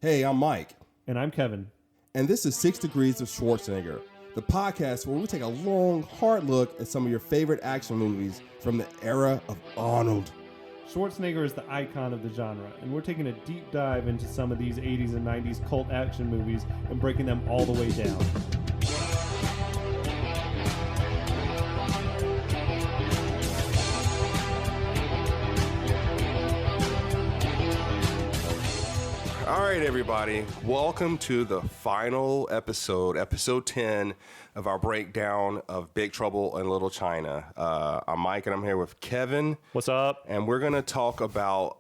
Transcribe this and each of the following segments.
Hey, I'm Mike. And I'm Kevin. And this is 6 Degrees of Schwarzenegger, the podcast where we take a long, hard look at some of your favorite action movies from the era of Arnold. Schwarzenegger is the icon of the genre, and we're taking a deep dive into some of these 80s and 90s cult action movies and breaking them all the way down. All right, everybody. Welcome to the final episode, episode 10 of our breakdown of Big Trouble in Little China. I'm Mike, and I'm here with Kevin. What's up? And we're going to talk about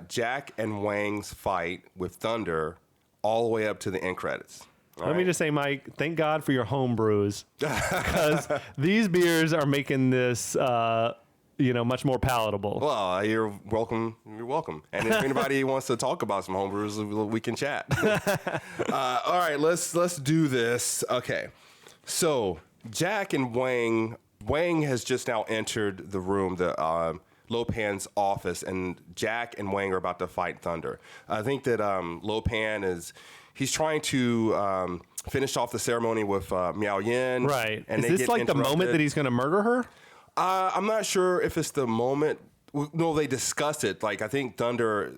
Jack and Wang's fight with Thunder all the way up to the end credits. Let me just say, Mike, thank God for your home brews, because these beers are making this much more palatable. Well, you're welcome. You're welcome. And if anybody wants to talk about some homebrews, we can chat. All right, let's do this. Okay, so Jack and Wang has just now entered the room, the Lopan's office, and Jack and Wang are about to fight Thunder. I think that Lopan he's trying to finish off the ceremony with Miao Yin. Right. And is this like the moment that he's going to murder her? I'm not sure if it's the moment. No, they discuss it. Like, I think Thunder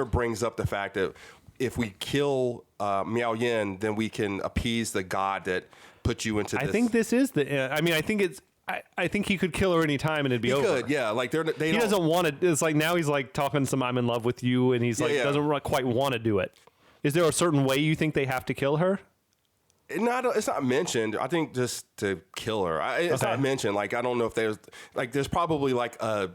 brings up the fact that if we kill Miao Yin, then we can appease the god that put you into this. I think this is I think he could kill her any time and it'd be over. He could, yeah. Like he doesn't want to. It's like now he's like talking some "I'm in love with you," and he's doesn't quite want to do it. Is there a certain way you think they have to kill her? It's not mentioned. I think just to kill her. It's not mentioned. Like, I don't know if there's probably like a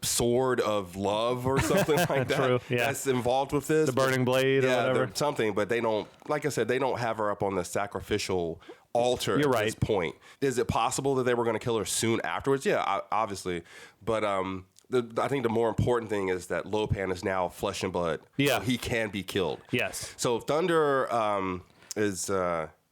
sword of love or something like that. True, yeah. That's involved with this. The burning blade or whatever. Something, but they don't, like I said, they don't have her up on the sacrificial altar at this point. Is it possible that they were going to kill her soon afterwards? Yeah, obviously. But I think the more important thing is that Lopan is now flesh and blood. Yeah. So he can be killed. Yes. So Thunder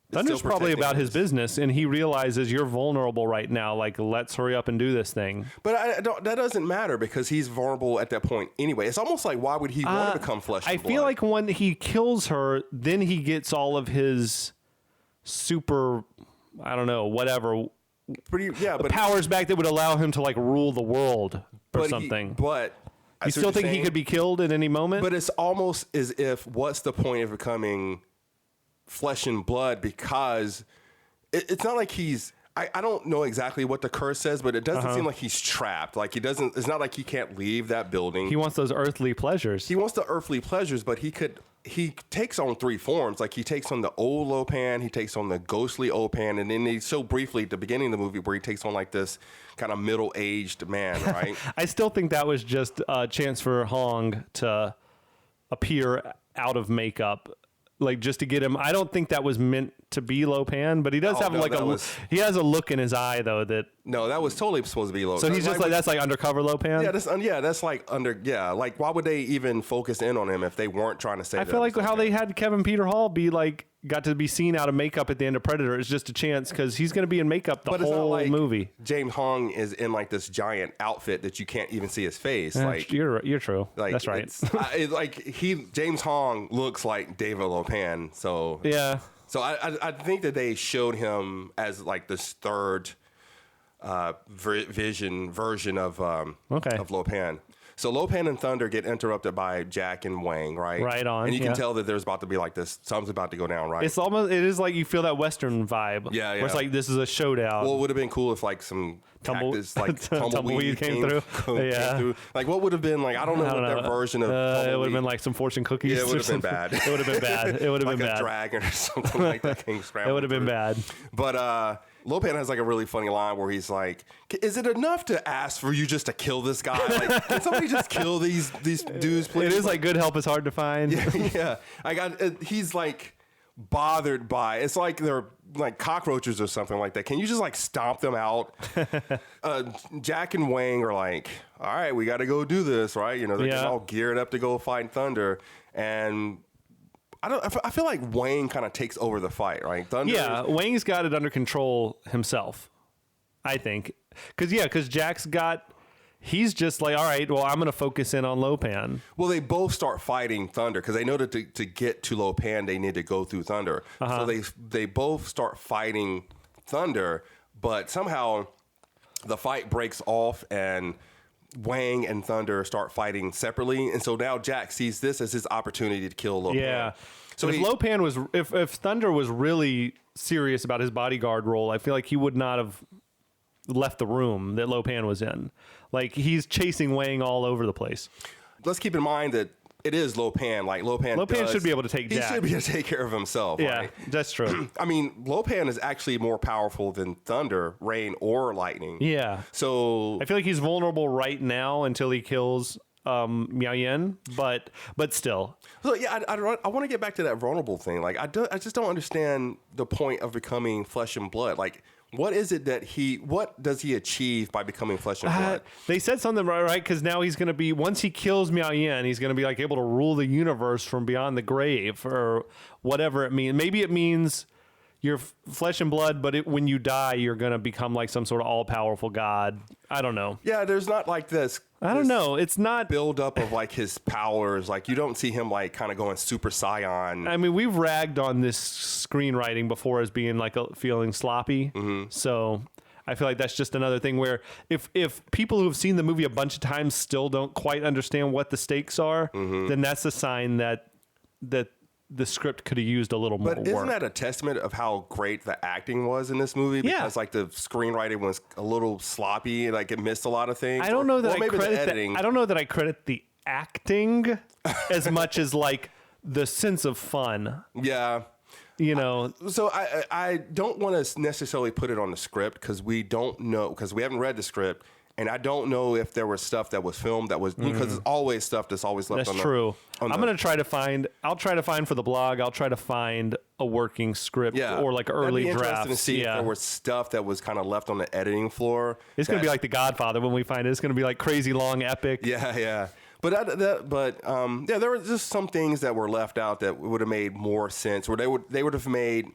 Thunder's probably about his business, and he realizes you're vulnerable right now. Like, let's hurry up and do this thing. But that doesn't matter because he's vulnerable at that point anyway. It's almost like, why would he want to become flesh and blood? I feel like when he kills her, then he gets all of his super, I don't know, whatever. But powers back that would allow him to like rule the world or something. You still think he could be killed at any moment? But it's almost as if, what's the point of becoming flesh and blood? Because it's not like he's, I don't know exactly what the curse says, but it doesn't seem like he's trapped. Like it's not like he can't leave that building. He wants those earthly pleasures. He wants the earthly pleasures, but he takes on three forms. Like, he takes on the old Lopan, he takes on the ghostly Lopan, and then they show briefly at the beginning of the movie where he takes on like this kind of middle-aged man, right? I still think that was just a chance for Hong to appear out of makeup, like just to get him. I don't think that was meant to be Lopan, but he does have he has a look in his eye though that. No, that was totally supposed to be Lopan. So he's just like that's like undercover Lopan. Yeah, that's like like, why would they even focus in on him if they weren't trying to say? I feel like how they had Kevin Peter Hall be like got to be seen out of makeup at the end of Predator is just a chance because he's going to be in makeup the whole movie. James Hong is in like this giant outfit that you can't even see his face. Like, you're true. Like, that's right. James Hong looks like David Lopan. So yeah. So I think that they showed him as like this third version of Lopan. So Lopan and Thunder get interrupted by Jack and Wang, right? Right on. And you can tell that there's about to be like this, something's about to go down, right? It is like you feel that Western vibe. Yeah. Where it's like this is a showdown. Well, it would have been cool if like some tumbleweed came through. Like, what would have been like, I don't know what their version of it would have been like some fortune cookies. Yeah, it would have been bad. It would have been bad. It would have been bad. Like a dragon or something like that came scrambling. It would have been bad. But Lopan has like a really funny line where he's like, "Is it enough to ask for you just to kill this guy? Like, can somebody just kill these dudes, please?" It is like good help is hard to find. Yeah. He's like bothered by. It's like they're like cockroaches or something like that. Can you just like stomp them out? Jack and Wang are like, "All right, we got to go do this, right?" You know, they're all geared up to go fight Thunder, and I feel like Wang kind of takes over the fight, right? Thunder. Wang's got it under control himself, I think. Because Jack's got he's just like, all right, well, I'm going to focus in on Lo Pan. Well, they both start fighting Thunder because they know that to get to Lo Pan, they need to go through Thunder. So they both start fighting Thunder, but somehow the fight breaks off and Wang and Thunder start fighting separately. And so now Jack sees this as his opportunity to kill Lo Pan. Yeah. So if Lo Pan was, if Thunder was really serious about his bodyguard role, I feel like he would not have left the room that Lo Pan was in. Like, he's chasing Wang all over the place. Let's keep in mind that it is Lo Pan. Like, Lo Pan should be able to take Jack. He should be able to take care of himself. Yeah, right? that's true. I mean, Lo Pan is actually more powerful than Thunder, Rain, or Lightning. Yeah. So I feel like he's vulnerable right now until he kills Miao Yin, but still. So yeah, I want to get back to that vulnerable thing. Like, I just don't understand the point of becoming flesh and blood. Like, what is it that what does he achieve by becoming flesh and blood? They said something right, because now he's going to be, once he kills Miao Yin, he's going to be like able to rule the universe from beyond the grave, or whatever it means. Maybe it means you're flesh and blood, but when you die, you're going to become like some sort of all-powerful god. I don't know. Yeah, there's not like this. I don't know. It's not build up of like his powers. Like, you don't see him like kind of going Super Saiyan. I mean, we've ragged on this screenwriting before as being like feeling sloppy. So I feel like that's just another thing where if people who have seen the movie a bunch of times still don't quite understand what the stakes are, then that's a sign that the script could have used a little more work. But isn't that a testament of how great the acting was in this movie? Because like the screenwriting was a little sloppy, like it missed a lot of things. I don't know that I credit I don't know that I credit the acting as much as like the sense of fun. Yeah. You know, so I don't want to necessarily put it on the script because we don't know, because we haven't read the script. And I don't know if there was stuff that was filmed that was, because there's always stuff that's always left on the... That's true. I'm going to try to find, I'll try to find for the blog, I'll try to find a working script or like early drafts. That'd be interesting to see if there was stuff that was kind of left on the editing floor. It's going to be like The Godfather when we find it. It's going to be like crazy long epic. Yeah. But there were just some things that were left out that would have made more sense, or they would have made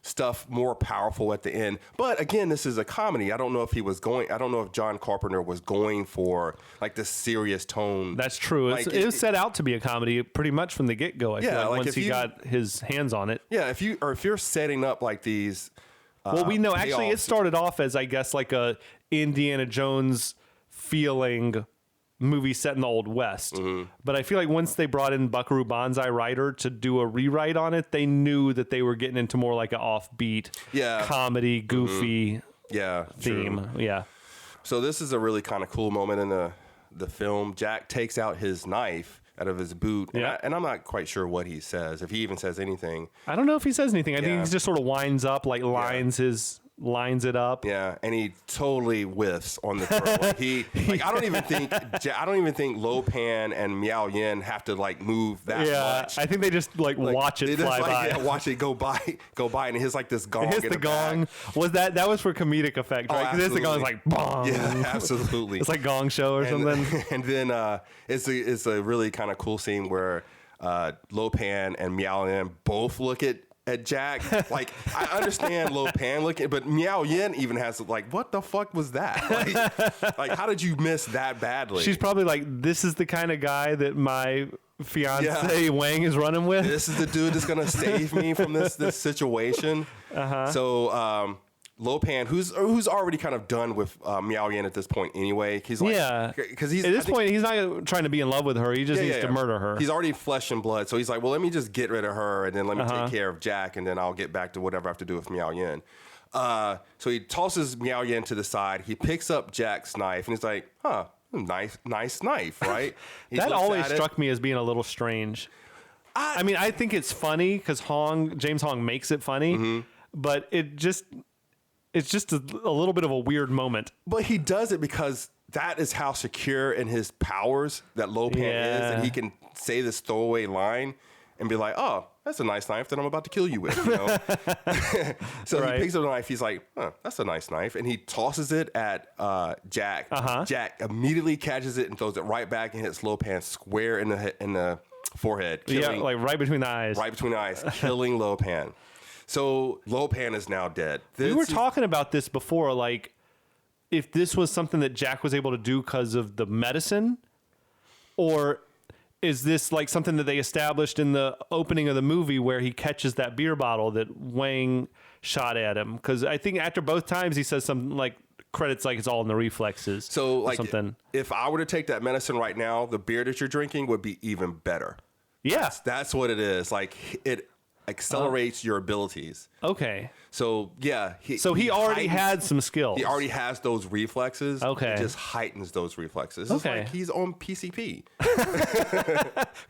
stuff more powerful at the end. But again, this is a comedy. I don't know if John Carpenter was going for like this serious tone. That's true. Like, it was set out to be a comedy pretty much from the get-go. I feel like once he got his hands on it. Yeah, if you're setting up like these well, we know actually it started off as, I guess, like a Indiana Jones feeling movie set in the Old West. But I feel like once they brought in Buckaroo Banzai writer to do a rewrite on it, they knew that they were getting into more like an offbeat comedy, goofy theme. True. Yeah. So this is a really kind of cool moment in the film. Jack takes out his knife out of his boot, and I'm not quite sure what he says, if he even says anything. I don't know if he says anything. I think he just sort of winds up, like lines it up. Yeah, and he totally whiffs on the throw. Like I don't even think Lo Pan and Miao Yin have to like move that much. I think they just like watch it fly by. Yeah, watch it go by, and it hits like this gong. It hits the gong. Was that was for comedic effect, right? Because the gong is like bong. Yeah, absolutely. It's like Gong Show or something. And then it's a really kind of cool scene where Lo Pan and Miao Yin both look at Jack. Like, I understand Lo Pan looking, but Miao Yin even has like, what the fuck was that? Like how did you miss that badly? She's probably like, this is the kind of guy that my fiance Wang is running with. This is the dude that's gonna save me from this situation. So Lo Pan, who's already kind of done with Miao Yin at this point anyway. He's like, because at this point he's not trying to be in love with her. He just needs to murder her. He's already flesh and blood, so he's like, well, let me just get rid of her, and then let me take care of Jack, and then I'll get back to whatever I have to do with Miao Yin. So he tosses Miao Yin to the side. He picks up Jack's knife, and he's like, nice knife, right? That always struck me as being a little strange. I mean, I think it's funny because James Hong makes it funny, but it's just a little bit of a weird moment. But he does it because that is how secure in his powers that Lo Pan is, and he can say this throwaway line and be like, oh, that's a nice knife that I'm about to kill you with. You know? So he picks up the knife. He's like, that's a nice knife. And he tosses it at Jack. Jack immediately catches it and throws it right back and hits Lo Pan square in the forehead. Like right between the eyes. Right between the eyes, killing Lo Pan. So Lo Pan is now dead. We were talking about this before, like if this was something that Jack was able to do because of the medicine, or is this like something that they established in the opening of the movie where he catches that beer bottle that Wang shot at him? Because I think after both times he says something like credits like it's all in the reflexes. So like something. If I were to take that medicine right now, the beer that you're drinking would be even better. Yeah. That's what it is. Like it accelerates your abilities. Okay. So yeah, he already had some skills. He already has those reflexes. Okay. It just heightens those reflexes. Okay. It's like he's on PCP.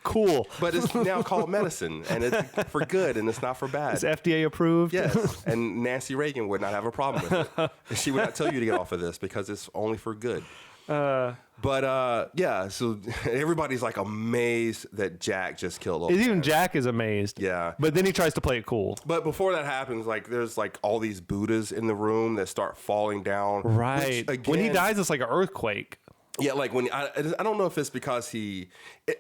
Cool. But it's now called medicine, and it's for good, and it's not for bad. It's FDA approved. Yes. And Nancy Reagan would not have a problem with it. She would not tell you to get off of this because it's only for good. Yeah, so everybody's like amazed that Jack just killed Lopan. Even Jack is amazed. Yeah. But then he tries to play it cool. But before that happens, like there's like all these Buddhas in the room that start falling down. Right. Which, again, when he dies, it's like an earthquake. Yeah, like when I don't know if it's because it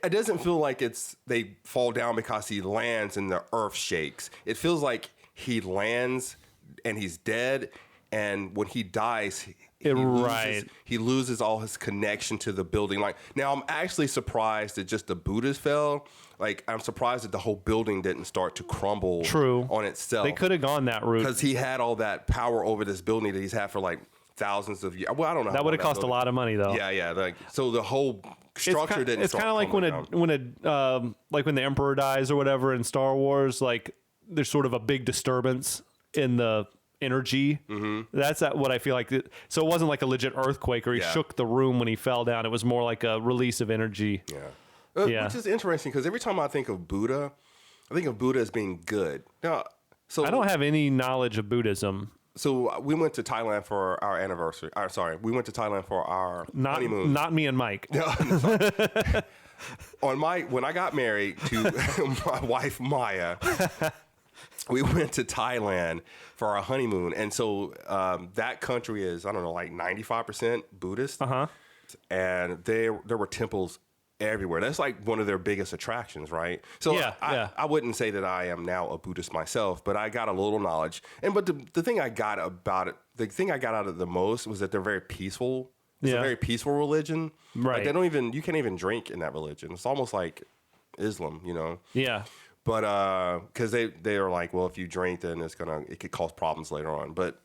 doesn't feel like they fall down because he lands and the earth shakes. It feels like he lands and he's dead, and when he dies, he loses all his connection to the building. Like now, I'm actually surprised that just the Buddhas fell. Like I'm surprised that the whole building didn't start to crumble. on itself. They could have gone that route because he had all that power over this building that he's had for like thousands of years. Well, I don't know. That would have cost a lot of money, though. Yeah. Like so, the whole structure didn't. It's kind of like when the Emperor dies or whatever in Star Wars. Like there's sort of a big disturbance in the energy. Mm-hmm. That's what I feel like. So it wasn't like a legit earthquake or he shook the room when he fell down. It was more like a release of energy. Yeah. Which is interesting because every time I think of Buddha, I think of Buddha as being good. Now, so I don't have any knowledge of Buddhism. So we went to Thailand for our anniversary. We went to Thailand for our honeymoon. Not me and Mike. When I got married to my wife Maya, we went to Thailand for our honeymoon, and so that country is, I don't know, like 95% Buddhist. And there were temples everywhere. That's like one of their biggest attractions, right? So I wouldn't say that I am now a Buddhist myself, but I got a little knowledge. But the thing I got about it, the thing I got out of it the most was that they're very peaceful. It's a very peaceful religion. Right. Like you can't even drink in that religion. It's almost like Islam, you know? Yeah. But because they are like, well, if you drink, then it could cause problems later on. But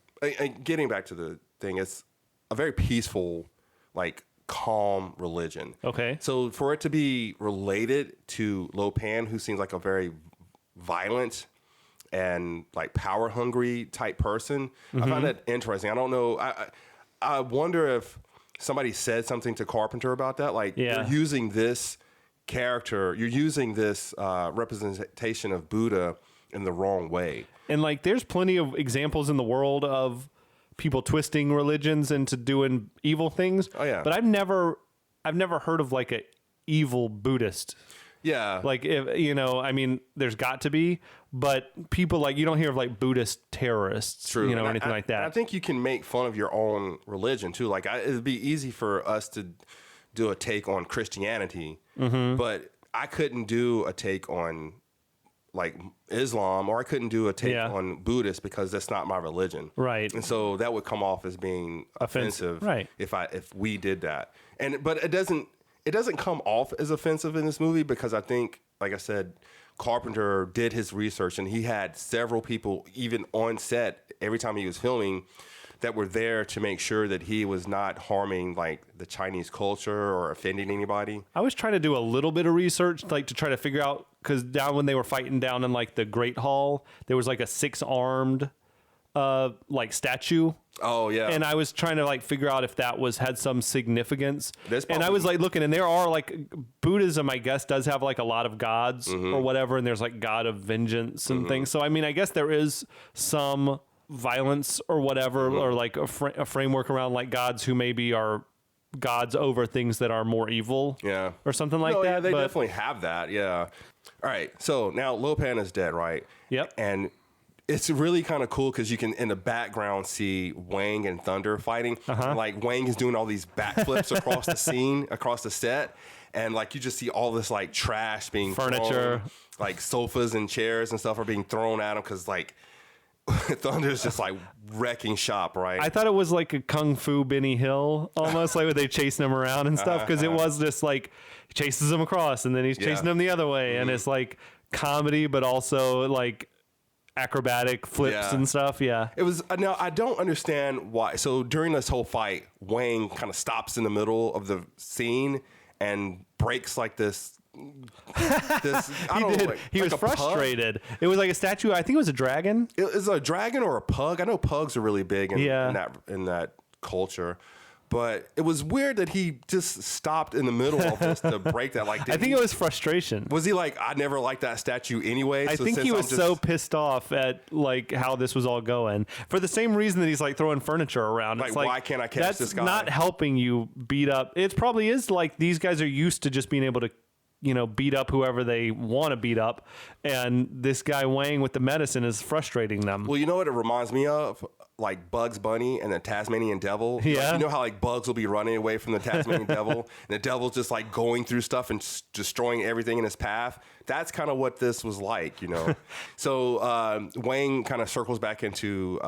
getting back to the thing, it's a very peaceful, like calm religion. Okay. So for it to be related to Lopan, who seems like a very violent and like power hungry type person, I find that interesting. I don't know. I wonder if somebody said something to Carpenter about that. Like you're using this character, you're using this representation of Buddha in the wrong way. And like there's plenty of examples in the world of people twisting religions into doing evil things. Oh yeah. But I've never heard of like a evil Buddhist. Yeah. Like if I mean, there's got to be, but people like you don't hear of like Buddhist terrorists, True. or anything like that. I think you can make fun of your own religion too. Like it'd be easy for us to do a take on Christianity, but I couldn't do a take on like Islam, or I couldn't do a take on Buddhist because that's not my religion. Right. And so that would come off as being offensive right. if we did that. But it doesn't come off as offensive in this movie because I think, like I said, Carpenter did his research and he had several people even on set every time he was filming that were there to make sure that he was not harming like the Chinese culture or offending anybody. I was trying to do a little bit of research, like to try to figure out, because down when they were fighting down in like the Great Hall, there was like a 6-armed like statue. Oh yeah. And I was trying to like figure out if that had some significance. And I was like looking, and there are like Buddhism, I guess, does have like a lot of gods or whatever, and there's like God of vengeance and things. So I mean, I guess there is some violence or whatever, or like a framework around like gods who maybe are gods over things that are more evil, or something like that. Yeah, they definitely have that. Yeah. All right. So now Lopan is dead, right? Yep. And it's really kind of cool because you can in the background see Wang and Thunder fighting. Like Wang is doing all these backflips across the scene, across the set, and like you just see all this like trash being furniture, thrown, like sofas and chairs and stuff are being thrown at him because like Thunder's just like wrecking shop, right? I thought it was like a Kung Fu Benny Hill, almost like where they chasing him around and stuff, because it was just like he chases him across and then he's chasing him the other way, and it's like comedy, but also like acrobatic flips and stuff. Yeah, it was. Now I don't understand why. So during this whole fight, Wang kind of stops in the middle of the scene and breaks like this. I don't know, he was frustrated. It was like a statue. I think it was a dragon. It was a dragon or a pug. I know pugs are really big in that culture. But it was weird that he just stopped in the middle of this to break that. Like, I think it was frustration. Was he like, I never liked that statue anyway? I think he was so pissed off at like how this was all going for the same reason that he's like throwing furniture around. Like, why can't I catch this guy? That's not helping you beat up. It probably is like these guys are used to just being able to, beat up whoever they want to beat up. And this guy Wang with the medicine is frustrating them. Well, you know what it reminds me of? Like Bugs Bunny and the Tasmanian Devil. Yeah. Like, you know how like Bugs will be running away from the Tasmanian Devil and the Devil's just like going through stuff and destroying everything in his path. That's kind of what this was like, So Wang kind of circles back into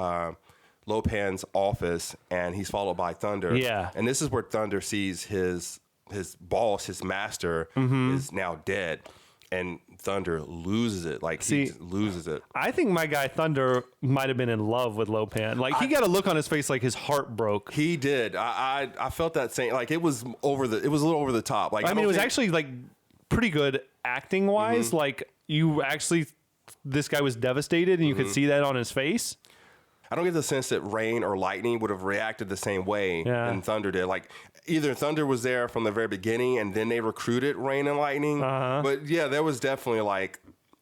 Lo Pan's office and he's followed by Thunder. Yeah. And this is where Thunder sees his boss, his master, is now dead. And Thunder loses it. He loses it. I think my guy Thunder might have been in love with Lo Pan. Like he got a look on his face like his heart broke. He did. I felt that same. Like it was a little over the top. Like I mean, it was actually like pretty good acting wise. Like this guy was devastated, and you could see that on his face. I don't get the sense that Rain or Lightning would have reacted the same way than Thunder did. Like either Thunder was there from the very beginning and then they recruited Rain and Lightning. But yeah, there was definitely like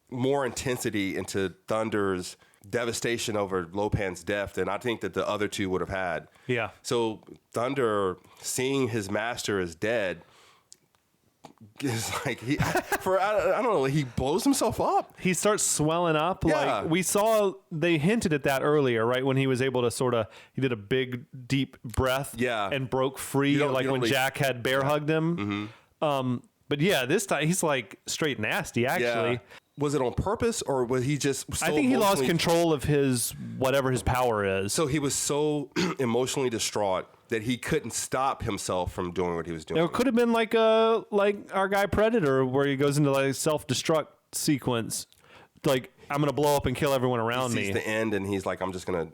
more intensity into Thunder's devastation over Lo Pan's death than I think that the other two would have had. Yeah. So Thunder seeing his master is dead is like I don't know, he blows himself up. He starts swelling up. Like we saw, they hinted at that earlier, right? When he was able to he did a big deep breath and broke free, like when Jack had bear hugged him. But yeah, this time he's like straight nasty actually. Was it on purpose or was he just so I think he lost control of his whatever his power is. So he was so emotionally distraught that he couldn't stop himself from doing what he was doing. It could have been like our guy Predator, where he goes into like self-destruct sequence, like I'm gonna blow up and kill everyone around me. He sees the end, and he's like, I'm just gonna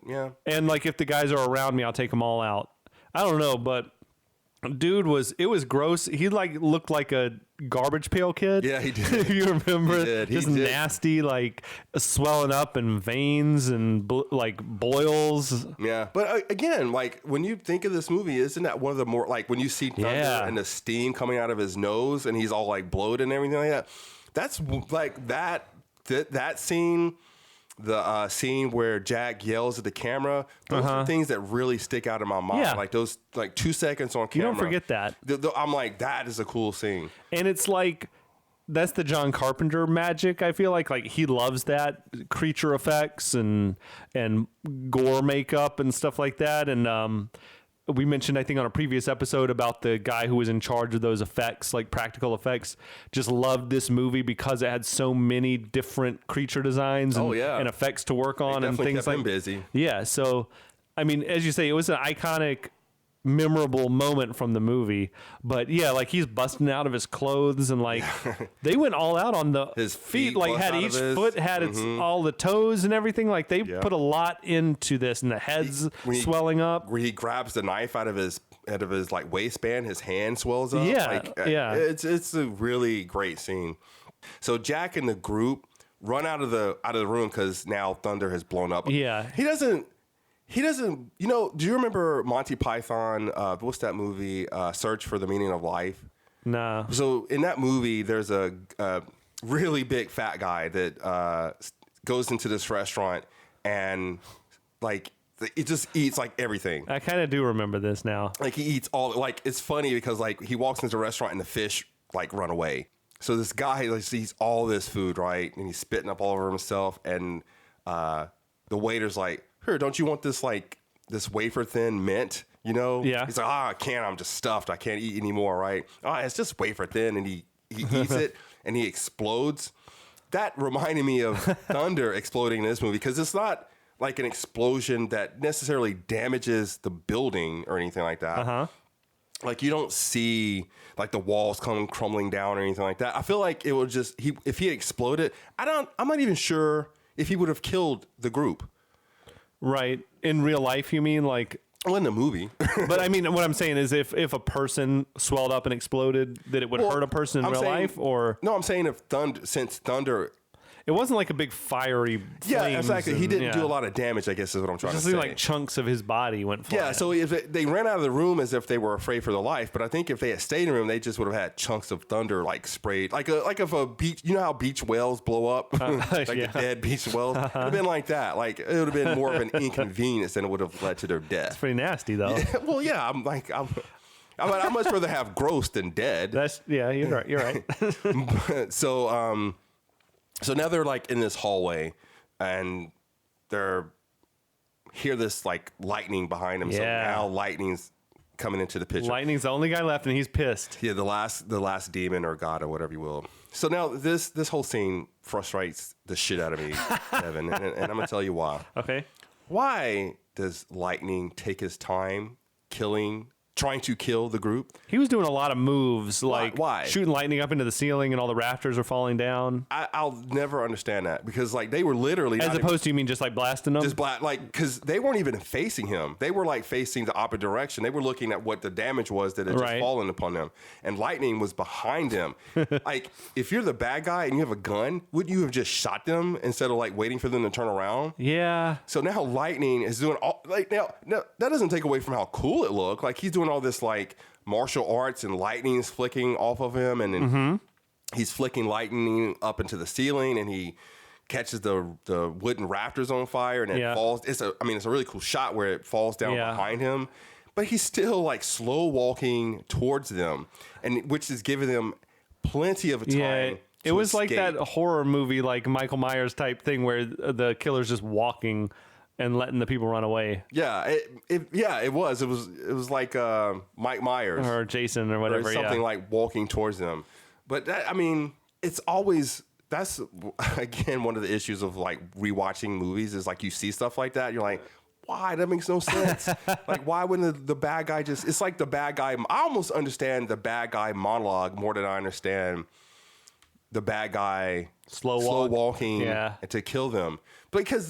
And like if the guys are around me, I'll take them all out. I don't know, but dude was gross. He like looked like a garbage pail kid. Yeah, he did. If you remember, he did. Just nasty, like swelling up and veins and like boils. Yeah, but again, like when you think of this movie, isn't that one of the more like when you see Thunder and the steam coming out of his nose and he's all like bloated and everything like that? That's like that scene. The scene where Jack yells at the camera, those are things that really stick out in my mind. Like those, like 2 seconds on camera. You don't forget that. I'm like, that is a cool scene. And it's like, that's the John Carpenter magic. I feel like he loves that creature effects and gore makeup and stuff like that. And we mentioned, I think, on a previous episode about the guy who was in charge of those effects, like practical effects, just loved this movie because it had so many different creature designs and effects to work on and things kept like him busy. Yeah. So, I mean, as you say, it was an iconic, memorable moment from the movie. But yeah, like he's busting out of his clothes and like they went all out on his feet, like had each foot had its all the toes and everything. Like they put a lot into this, and the head's swelling up. Where he grabs the knife out of his like waistband, his hand swells up. Yeah, it's a really great scene. So Jack and the group run out of the room because now Thunder has blown up. Yeah, he doesn't, do you remember Monty Python? What's that movie? Search for the Meaning of Life? No. So in that movie, there's a really big fat guy that goes into this restaurant and like it just eats like everything. I kind of do remember this now. Like he eats all, like it's funny because like he walks into the restaurant and the fish like run away. So this guy like sees all this food, right? And he's spitting up all over himself. And the waiter's like, "Here, don't you want this like this wafer thin mint?" Yeah. He's like, I can't. I'm just stuffed. I can't eat anymore, right? It's just wafer thin. And he eats it and he explodes. That reminded me of Thunder exploding in this movie because it's not like an explosion that necessarily damages the building or anything like that. Like you don't see like the walls crumbling down or anything like that. I feel like it would just if he had exploded, I'm not even sure if he would have killed the group. Right. In real life, you mean like? Well, in the movie. But I mean, what I'm saying is if a person swelled up and exploded, that it would hurt a person in real life, or? No, I'm saying since thunder. It wasn't like a big fiery flames. Exactly. He didn't do a lot of damage, I guess is what I'm trying to say. Just like chunks of his body went flying. Yeah, so if they ran out of the room as if they were afraid for their life, but I think if they had stayed in the room, they just would have had chunks of thunder like sprayed. Like if a beach, you know how beach whales blow up? Like the dead beach whales? It would have been like that. Like it would have been more of an inconvenience than it would have led to their death. It's pretty nasty though. Yeah, well, yeah, I'd much rather have gross than dead. You're right. You're right. So now they're like in this hallway and they're hear this like lightning behind them. Yeah. So now lightning's coming into the picture. Lightning's the only guy left and he's pissed. Yeah, the last demon or god or whatever you will. So now this whole scene frustrates the shit out of me, Evan, and I'm gonna tell you why. Okay. Why does Lightning take his time trying to kill the group? He was doing a lot of moves, like Why? shooting lightning up into the ceiling and all the rafters are falling down. I'll never understand that because like they were literally As opposed to, you mean just like blasting them? because they weren't even facing him. They were like facing the opposite direction. They were looking at what the damage was that had just fallen upon them. And Lightning was behind him. Like if you're the bad guy and you have a gun, wouldn't you have just shot them instead of like waiting for them to turn around? Yeah. So now Lightning is doing all like now that doesn't take away from how cool it looked. Like he's doing all this like martial arts and lightning's flicking off of him and then he's flicking lightning up into the ceiling and he catches the wooden rafters on fire and it falls. It's a really cool shot where it falls down behind him, but he's still like slow walking towards them, and which is giving them plenty of time. Yeah, it was like that horror movie, like Michael Myers type thing where the killer's just walking and letting the people run away. Yeah, it was. It was like Mike Myers or Jason or whatever. Or something like walking towards them. But that, it's always that's again one of the issues of like rewatching movies is like you see stuff like that, you're like, why? That makes no sense. Like why wouldn't the bad guy just? It's like the bad guy. I almost understand the bad guy monologue more than I understand the bad guy slow walking to kill them. Because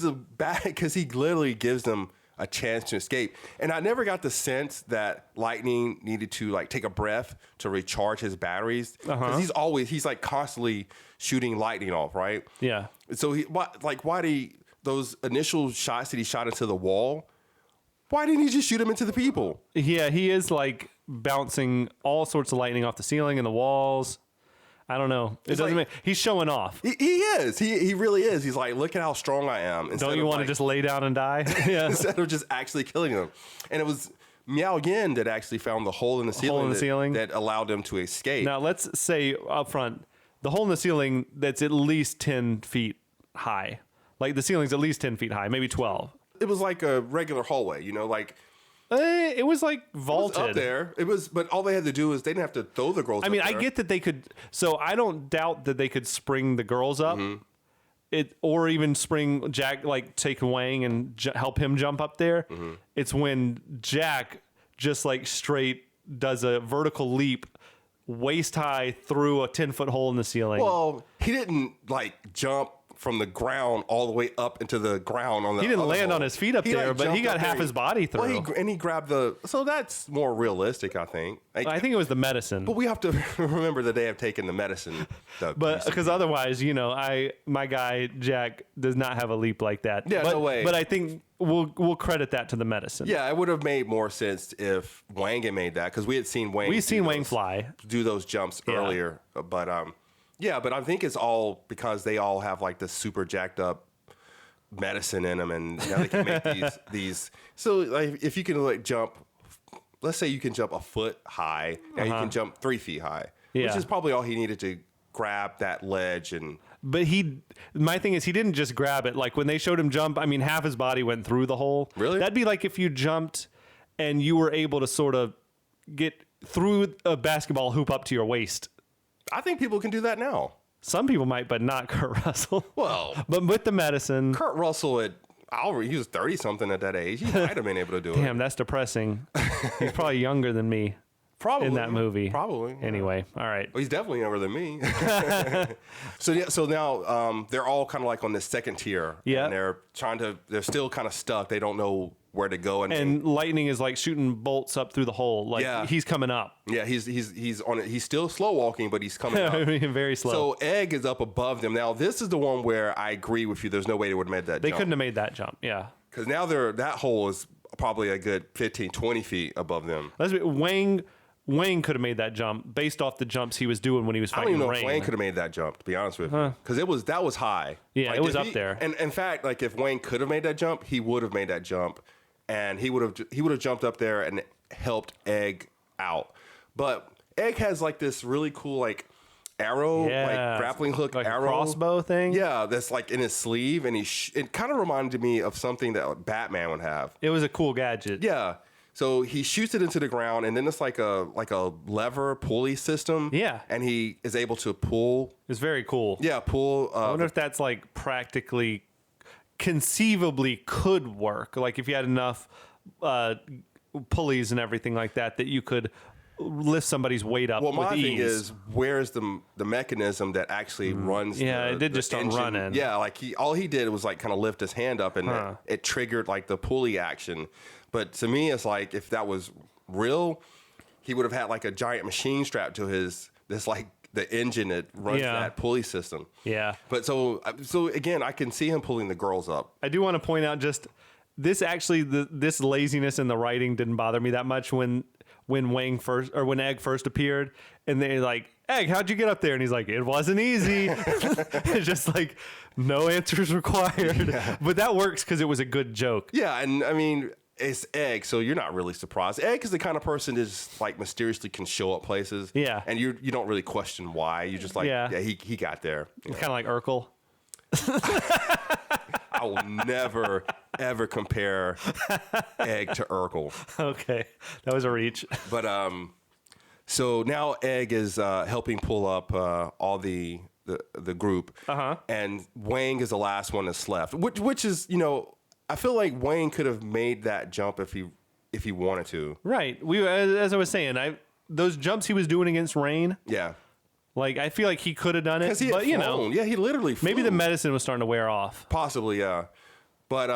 he literally gives them a chance to escape. And I never got the sense that Lightning needed to like take a breath to recharge his batteries. Because he's like constantly shooting lightning off, right? Yeah. So why did those initial shots that he shot into the wall, why didn't he just shoot them into the people? Yeah, he is like bouncing all sorts of lightning off the ceiling and the walls. I don't know. He's showing off. He is. He really is. He's like, look at how strong I am. Don't you want to just lay down and die? Yeah. Instead of just actually killing them. And it was Meow Yin that actually found the hole in the ceiling, that allowed them to escape. Now, let's say up front, the hole in the ceiling that's at least 10 feet high. Like the ceiling's at least 10 feet high, maybe 12. It was like a regular hallway, like... It was like vaulted. It was up there. But all they had to do is they didn't have to throw the girls up there. I get that they could. So I don't doubt that they could spring the girls up. Or even spring Jack, like take Wang and help him jump up there. It's when Jack just like straight does a vertical leap waist high through a 10-foot hole in the ceiling. Well, he didn't like jump from the ground all the way up into the ground on the He didn't land on his feet up there, but he got half his body through. Well, he grabbed so that's more realistic, I think. I think it was the medicine. But we have to remember that they have taken the medicine. But because otherwise, my guy Jack does not have a leap like that. Yeah, no way. But I think we'll credit that to the medicine. Yeah, it would have made more sense if Wang had made that because we had seen Wang. We've seen Wang fly, do those jumps earlier, but yeah, but I think it's all because they all have like this super jacked up medicine in them, and now they can make these. So like, if you can like jump, let's say you can jump a foot high, now you can jump 3 feet high, which is probably all he needed to grab that ledge and. But my thing is, he didn't just grab it. Like when they showed him jump, half his body went through the hole. Really? That'd be like if you jumped and you were able to sort of get through a basketball hoop up to your waist. I think people can do that now. Some people might, but not Kurt Russell. Well, but with the medicine, Kurt Russell he was 30 something at that age. He might have been able to do it. Damn, that's depressing. He's probably younger than me. Probably in that movie. Probably. Yeah. Anyway, all right. Well, he's definitely younger than me. So now they're all kind of like on this second tier. Yeah. And they're still kind of stuck. They don't know where to go. And lightning is like shooting bolts up through the hole. Like he's coming up. Yeah, he's on it. He's still slow walking, but he's coming up. Very slow. So Egg is up above them. Now this is the one where I agree with you. There's no way they would have made that jump. They couldn't have made that jump. Yeah. Because now that hole is probably a good 15, 20 feet above them. Wang could have made that jump based off the jumps he was doing when he was fighting I don't even know rain. if Wang could have made that jump, to be honest with you. Because that was high. Yeah, like, it was up there. And in fact, like if Wang could have made that jump, he would have made that jump. And he would have jumped up there and helped Egg out. But Egg has like this really cool like arrow, like grappling hook like arrow. A crossbow thing? Yeah, that's like in his sleeve. And it kind of reminded me of something that Batman would have. It was a cool gadget. Yeah. So he shoots it into the ground, and then it's like a lever pulley system. Yeah. And he is able to pull. It's very cool. Yeah, pull. I wonder if that's like practically, conceivably could work. Like if you had enough pulleys and everything like that you could lift somebody's weight up with ease. Well, my thing is, where's the mechanism that actually runs? Yeah, it did just start running. Yeah, like all he did was like kind of lift his hand up, and it triggered like the pulley action. But to me, it's like if that was real, he would have had like a giant machine strapped to the engine that runs that pulley system. Yeah. But so again, I can see him pulling the girls up. I do want to point out just this actually, this laziness in the writing didn't bother me that much when when Egg first appeared, and they're like, Egg, how'd you get up there? And he's like, it wasn't easy. It's just like no answers required. Yeah. But that works because it was a good joke. Yeah, and I mean, it's Egg, so you're not really surprised. Egg is the kind of person that just like mysteriously can show up places. Yeah. And you don't really question why. You just like, he got there. It's kind of like Urkel. I will never, ever compare Egg to Urkel. Okay. That was a reach. But so now Egg is helping pull up all the group. And Wang is the last one that's left, which is, I feel like Wang could have made that jump if he wanted to. Right. As I was saying, those jumps he was doing against rain. Yeah. Like I feel like he could have done it, but yeah, he literally flew. Maybe the medicine was starting to wear off. Possibly, yeah. But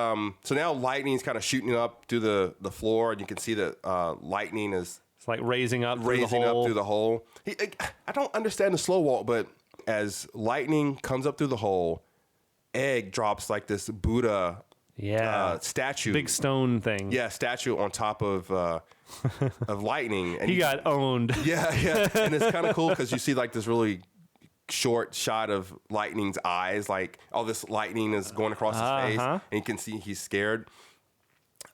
so now lightning's kind of shooting up through the floor, and you can see that lightning is like raising up through the hole. I don't understand the slow walk, but as lightning comes up through the hole, Egg drops like this Buddha statue, big stone thing. Yeah, statue on top of lightning. And he got owned. Yeah, and it's kind of cool because you see like this really short shot of lightning's eyes, like all this lightning is going across his face, and you can see he's scared.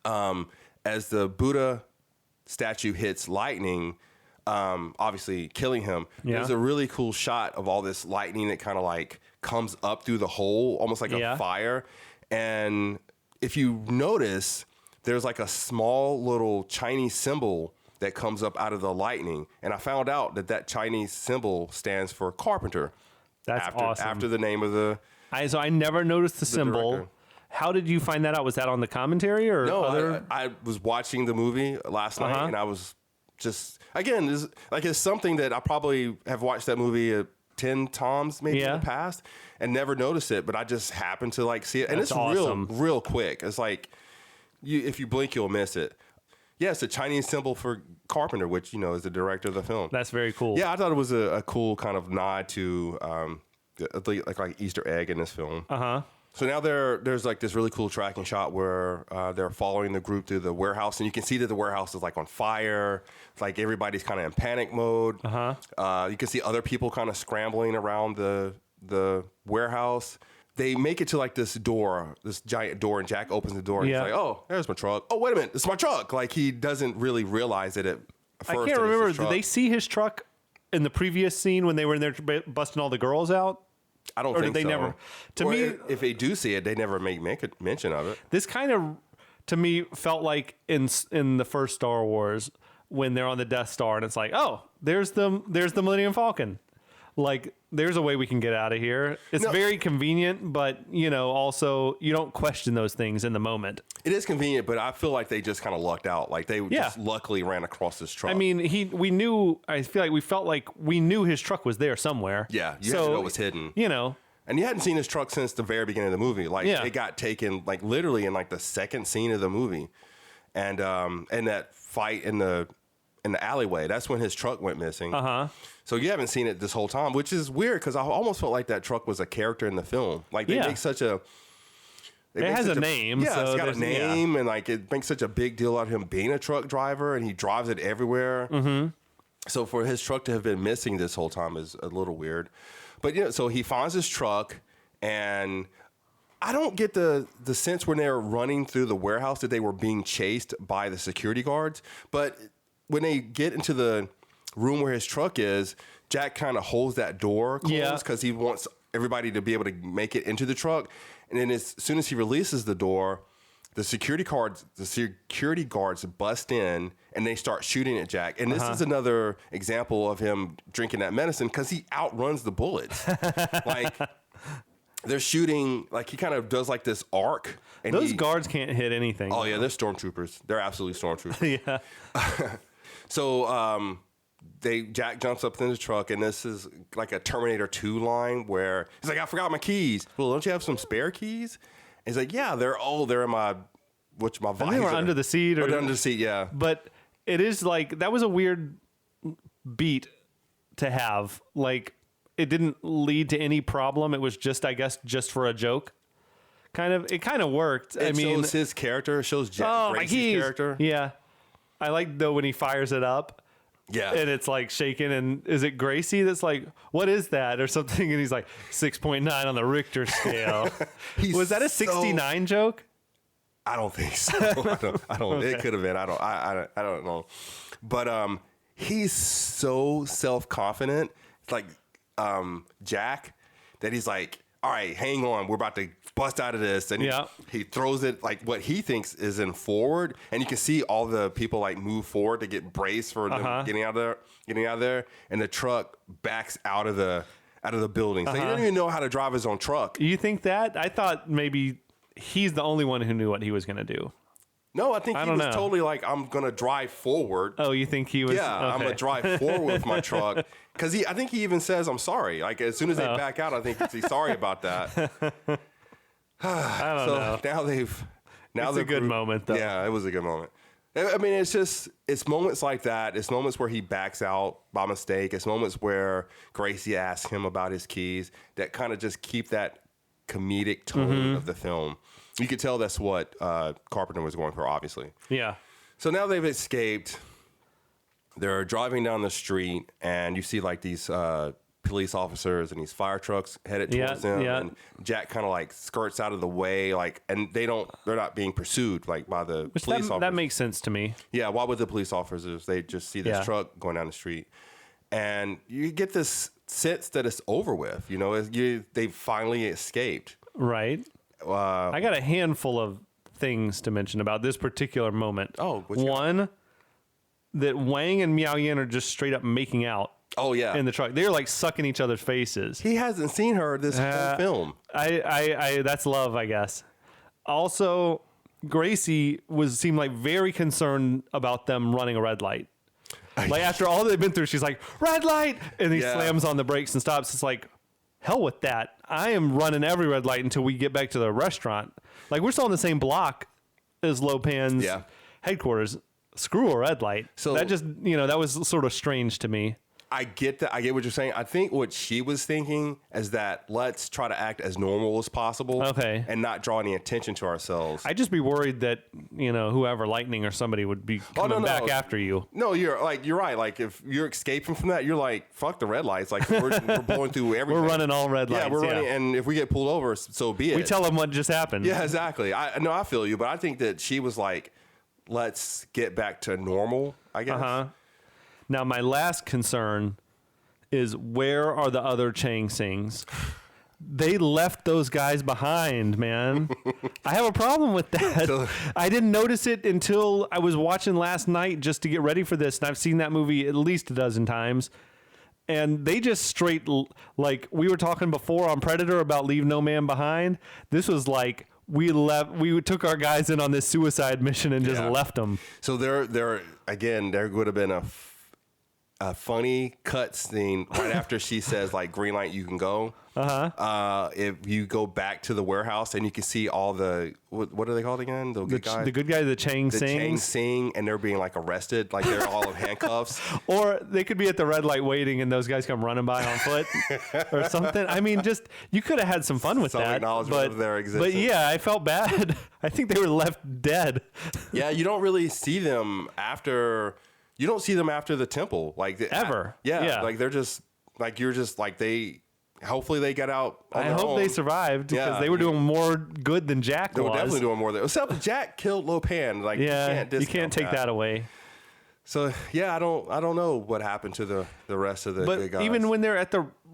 As the Buddha statue hits lightning, obviously killing him, there's a really cool shot of all this lightning that kind of like comes up through the hole, almost like a fire. And if you notice, there's like a small little Chinese symbol that comes up out of the lightning. And I found out that Chinese symbol stands for carpenter. That's awesome. After the name of the... So I never noticed the symbol. Director. How did you find that out? Was that on the commentary or no? Other? I was watching the movie last night, and I was just again, it's something that I probably have watched that movie 10 times maybe in the past and never noticed it, but I just happened to like see it, and it's awesome. real quick. It's like if you blink, you'll miss it. Yeah, it's a Chinese symbol for carpenter, which is the director of the film. That's very cool. Yeah, I thought it was a cool kind of nod to like Easter egg in this film. So now there's like this really cool tracking shot where they're following the group through the warehouse, and you can see that the warehouse is like on fire. It's like everybody's kind of in panic mode. You can see other people kind of scrambling around the warehouse. They make it to like this giant door, and Jack opens the door, and he's like, "Oh, there's my truck. Oh, wait a minute, it's my truck." Like he doesn't really realize it at first. I can't remember. Did they see his truck in the previous scene when they were in there busting all the girls out? I don't think so. Or did they never? To me, if they do see it, they never make mention of it. This kind of, to me, felt like in the first Star Wars when they're on the Death Star, and it's like, oh, there's the Millennium Falcon. Like there's a way we can get out of here. It's very convenient, but, also you don't question those things in the moment. It is convenient, but I feel like they just kind of lucked out. Like they just luckily ran across this truck. I mean, we felt like we knew his truck was there somewhere. Yeah, you had to know it was hidden. And you hadn't seen his truck since the very beginning of the movie. Like it got taken like literally in like the second scene of the movie. And that fight in the alleyway, that's when his truck went missing. So you haven't seen it this whole time, which is weird because I almost felt like that truck was a character in the film. Like they make such a... It has a name. Yeah, so it's got a name, and like it makes such a big deal out of him being a truck driver, and he drives it everywhere. So for his truck to have been missing this whole time is a little weird. But so he finds his truck, and I don't get the sense when they're running through the warehouse that they were being chased by the security guards. But when they get into the room where his truck is, Jack kind of holds that door closed because he wants everybody to be able to make it into the truck. And then as soon as he releases the door, the security guards bust in and they start shooting at Jack. And this is another example of him drinking that medicine because he outruns the bullets. Like they're shooting, like he kind of does like this arc. And those guards can't hit anything. Oh yeah, they're stormtroopers. They're absolutely stormtroopers. So Jack jumps up in the truck, and this is like a Terminator 2 line where he's like, I forgot my keys. Well, don't you have some spare keys? And he's like, yeah, they're in my visor. They were under the seat. Or under the seat, yeah. But it is like, that was a weird beat to have. Like, it didn't lead to any problem. It was just, I guess, just for a joke. It kind of worked. It shows his character. It shows Jack Gracie's character. Yeah. I like, though, when he fires it up. Yeah. And it's like shaking. And is it Gracie that's like, what is that? Or something. And he's like, 6.9 on the Richter scale. Was that a 69 joke? I don't think so. I don't okay. It could have been. I don't know. But he's so self-confident. It's like Jack that he's like, all right, hang on. We're about to bust out of this. And he throws it like what he thinks is in forward. And you can see all the people like move forward to get braced for them getting out of there. And the truck backs out of the building. So he didn't even know how to drive his own truck. You think that? I thought maybe he's the only one who knew what he was going to do. No, I think he was totally like, I'm going to drive forward. Oh, you think he was? Yeah, okay. I'm going to drive forward with my truck. Because I think he even says, I'm sorry. Like, as soon as they back out, I think he's sorry about that. I don't know. Now it's a good moment, though. Yeah, it was a good moment. I mean, it's moments like that. It's moments where he backs out by mistake. It's moments where Gracie asks him about his keys that kind of just keep that comedic tone of the film. You could tell that's what Carpenter was going for, obviously. Yeah. So now they've escaped. They're driving down the street, and you see like these police officers and these fire trucks headed towards them. Yeah. And Jack kind of like skirts out of the way, like, and they're not being pursued like by the police officers. That makes sense to me. Yeah. Why would the police officers? They just see this truck going down the street, and you get this sense that it's over with. You know, they finally escaped. Right. I got a handful of things to mention about this particular moment. Oh, one, that Wang and Miao Yin are just straight up making out. Oh yeah, in the truck, they're like sucking each other's faces. He hasn't seen her this whole film. I that's love, I guess. Also, Gracie seemed like very concerned about them running a red light. Like after all they've been through, she's like, red light, and he slams on the brakes and stops. It's like, hell with that. I am running every red light until we get back to the restaurant. Like, we're still on the same block as Lopan's headquarters. Screw a red light. So that just, that was sort of strange to me. I get that. I get what you're saying. I think what she was thinking is that let's try to act as normal as possible. Okay. And not draw any attention to ourselves. I'd just be worried that, whoever, Lightning or somebody would be coming back after you. No, you're right. Like, if you're escaping from that, you're like, fuck the red lights. Like, we're blowing through everything. We're running all red lights. Yeah, we're running. And if we get pulled over, so be it. We tell them what just happened. Yeah, exactly. I feel you. But I think that she was like, let's get back to normal, I guess. Uh-huh. Now, my last concern is, where are the other Chang Sings? They left those guys behind, man. I have a problem with that. I didn't notice it until I was watching last night just to get ready for this, and I've seen that movie at least a dozen times. And they just straight, like we were talking before on Predator about Leave No Man Behind. This was like we took our guys in on this suicide mission and just left them. So there would have been a funny cut scene right after she says like green light, you can go. If you go back to the warehouse and you can see all the what are they called again? The good guys. The good guy, the Chang Sings. Chang Sing, and they're being like arrested, like they're all in handcuffs. Or they could be at the red light waiting, and those guys come running by on foot or something. I mean, just you could have had some fun with that. Acknowledgement of their existence. But yeah, I felt bad. I think they were left dead. Yeah, you don't really see them after. You don't see them after the temple, like ever. Yeah, like they're just like you're just like they. Hopefully they got out on their own. They survived because they were doing more good than Jack was. They were definitely doing more than except Jack killed Lopan. Like you can't take that away. So yeah, I don't know what happened to the rest of the good guys. Even when they're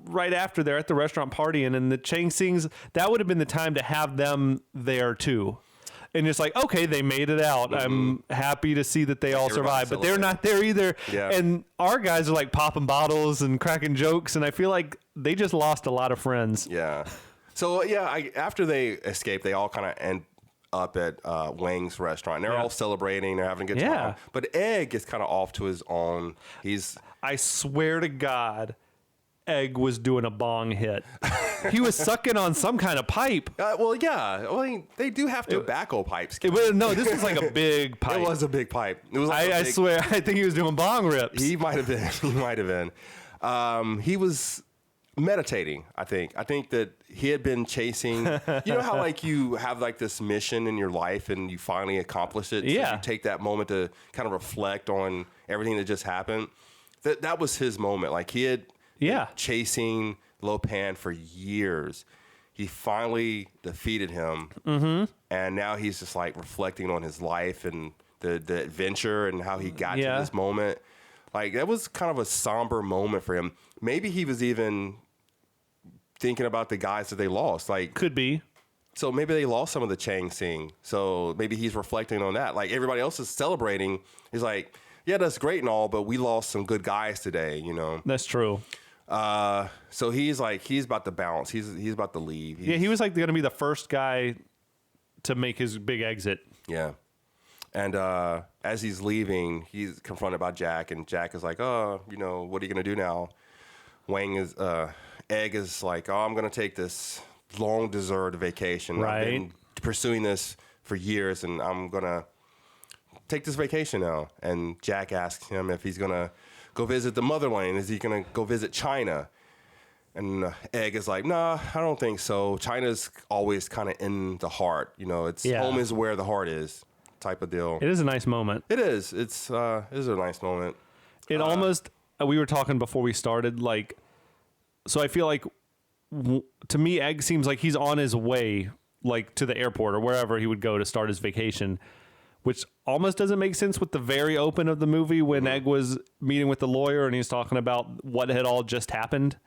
right after they're at the restaurant partying and the Chang Sings, that would have been the time to have them there too. And it's like, okay, they made it out. Mm-hmm. I'm happy to see that they all survived, but they're not there either. Yeah. And our guys are like popping bottles and cracking jokes, and I feel like they just lost a lot of friends. Yeah. So yeah, after they escape, they all kind of end up at Wang's restaurant. And they're all celebrating. They're having a good time. But Egg is kind of off to his own. I swear to God, Egg was doing a bong hit. He was sucking on some kind of pipe. They do have tobacco pipes. No, this was like a big pipe. It was a big pipe. It was. Like I swear, I think he was doing bong rips. He might have been. He was meditating. I think that he had been chasing. You know how like you have like this mission in your life and you finally accomplish it. Yeah. So you take that moment to kind of reflect on everything that just happened. That was his moment. Like he had. Yeah. Chasing Lopan for years. He finally defeated him. Mm-hmm. And now he's just like reflecting on his life and the adventure and how he got to this moment. Like that was kind of a somber moment for him. Maybe he was even thinking about the guys that they lost. Like could be. So maybe they lost some of the Chang Sing. So maybe he's reflecting on that. Like everybody else is celebrating. He's like, yeah, that's great and all, but we lost some good guys today, you know. That's true. So he's about to bounce. He's about to leave. He was like going to be the first guy to make his big exit. Yeah. And as he's leaving, he's confronted by Jack, and Jack is like, "Oh, you know, what are you going to do now?" Egg is like, "Oh, I'm going to take this long-deserved vacation. Right. I've been pursuing this for years, and I'm going to take this vacation now." And Jack asks him if he's going to go visit the motherland. Is he going to go visit China? And Egg is like, nah, I don't think so. China's always kind of in the heart. You know, home is where the heart is type of deal. It is a nice moment. It is. It is a nice moment. It almost, we were talking before we started, like, so I feel like, to me, Egg seems like he's on his way, like, to the airport or wherever he would go to start his vacation, which almost doesn't make sense with the very open of the movie when Egg was meeting with the lawyer and he's talking about what had all just happened.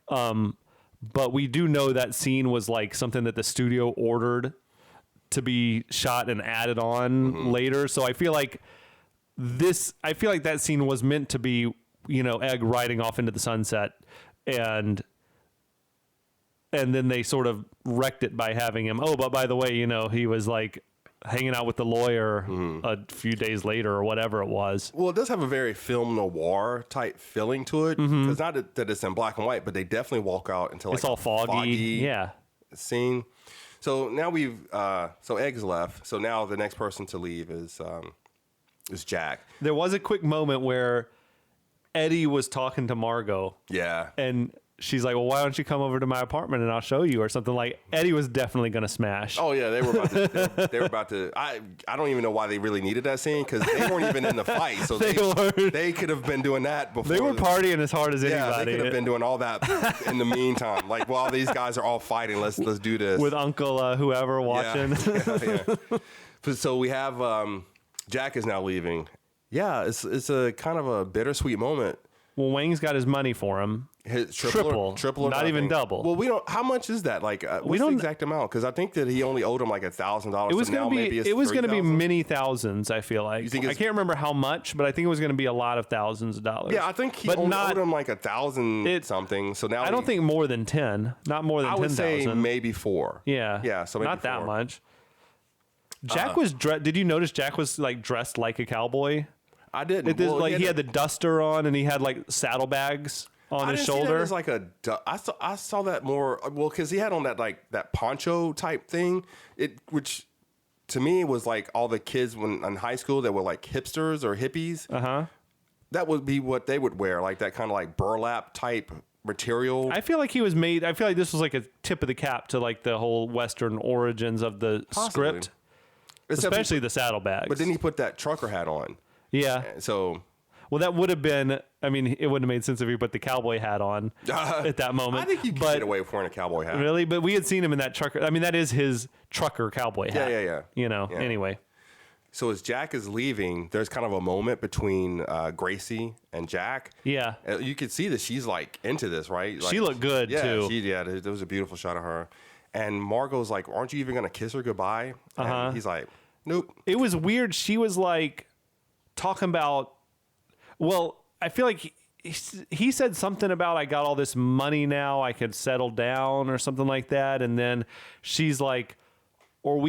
But we do know that scene was like something that the studio ordered to be shot and added on later. So I feel like that scene was meant to be, you know, Egg riding off into the sunset, and then they sort of wrecked it by having him. Oh, but by the way, you know, he was like hanging out with the lawyer a few days later or whatever it was. Well, it does have a very film noir type feeling to it. It's not that it's in black and white, but they definitely walk out into like it's all foggy scene. So now so Egg's left. So now the next person to leave is Jack. There was a quick moment where Eddie was talking to Margot. Yeah. And she's like, well, why don't you come over to my apartment and I'll show you, or something. Like Eddie was definitely going to smash. Oh yeah. They were about to, I don't even know why they really needed that scene, because they weren't even in the fight. So they could have been doing that before. They were partying as hard as anybody. Yeah, they could have been doing all that in the meantime. Like, while these guys are all fighting, let's do this. With Uncle whoever watching. Yeah. So we have, Jack is now leaving. Yeah. It's a kind of a bittersweet moment. Well, Wang's got his money for him. His triple, or not even double. Well, we don't. How much is that? Like, what's the exact amount? Because I think that he only owed him like $1,000. It was going to be. It was going to be many thousands. I feel like. You think I can't remember how much, but I think it was going to be a lot of thousands of dollars. Yeah, I think he only owed him like 1,000 something. So now I don't think more than 10. Not more than 10,000. I would say maybe 4. Yeah. Yeah. So maybe not 4. that much. Jack was. Did you notice Jack was like dressed like a cowboy? I didn't. He had the duster on, and he had like saddlebags on his shoulder. See that as like I saw that more because he had on that poncho type thing. Which to me was like all the kids in high school that were like hipsters or hippies. That would be what they would wear, like that kind of like burlap type material. I feel like he was made. I feel like this was like a tip of the cap to like the whole Western origins of the script, especially the saddlebags. But then he put that trucker hat on. Yeah. So. Well, that would have been. I mean, it wouldn't have made sense if he put the cowboy hat on at that moment. I think you could get away with wearing a cowboy hat. Really? But we had seen him in that trucker. I mean, that is his trucker cowboy hat. Yeah. You know. Yeah. Anyway. So as Jack is leaving, there's kind of a moment between Gracie and Jack. Yeah. You could see that she's like into this, right? Like, she looked good too. There was a beautiful shot of her. And Margot's like, "Aren't you even gonna kiss her goodbye?" And he's like, "Nope." It was weird. She was like talking about. Well, I feel like he said something about I got all this money now, I could settle down or something like that. And then she's like, or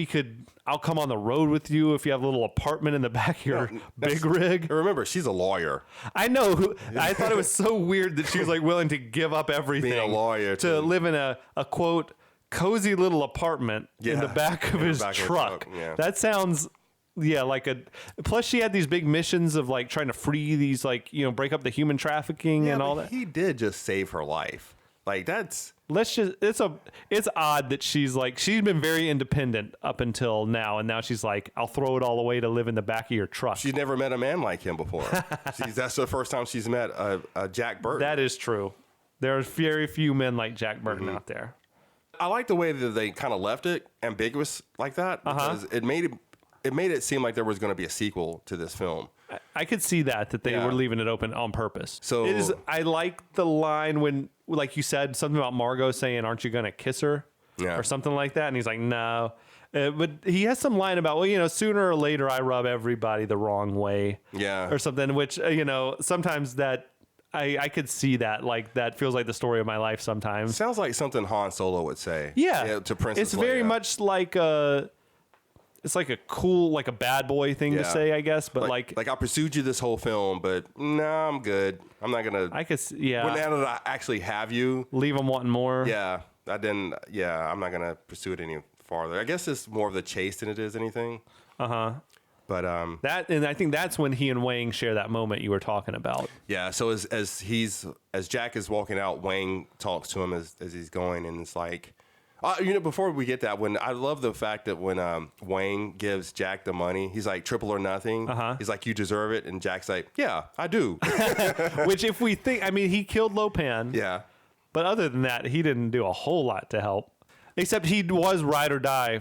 I'll come on the road with you if you have a little apartment in the back of your big rig. Remember, she's a lawyer. I know. I thought it was so weird that she was like willing to give up everything. Being a lawyer. To live in a quote, cozy little apartment in the back of his truck. Yeah. That sounds... Yeah, plus she had these big missions of like trying to free these break up the human trafficking and all that. He did just save her life. Like it's odd that she's been very independent up until now, and now she's like, I'll throw it all away to live in the back of your truck. She's never met a man like him before. That's the first time she's met a Jack Burton. That is true. There are very few men like Jack Burton out there. I like the way that they kind of left it ambiguous like that because it made it seem like there was going to be a sequel to this film. I could see that they were leaving it open on purpose. So I like the line when, like you said, something about Margot saying, "Aren't you going to kiss her?" or something like that, and he's like, "No." But he has some line about, well, sooner or later I rub everybody the wrong way, or something. Which sometimes that I could see that, like that feels like the story of my life. Sometimes sounds like something Han Solo would say. Yeah, to Princess Leia. It's very much like a. It's like a cool, like a bad boy thing to say, I guess. But like I pursued you this whole film, but no, I'm good. I'm not gonna. I could, yeah. When now that I actually have you, leave them wanting more. Yeah, I didn't. Yeah, I'm not gonna pursue it any farther. I guess it's more of the chase than it is anything. But and I think that's when he and Wang share that moment you were talking about. Yeah. So as Jack is walking out, Wang talks to him as he's going, and it's like. Before we get that, I love the fact that when Wang gives Jack the money, he's like triple or nothing. He's like, you deserve it, and Jack's like, yeah, I do. Which, if we think, I mean, he killed Lopan. Yeah, but other than that, he didn't do a whole lot to help. Except he was ride or die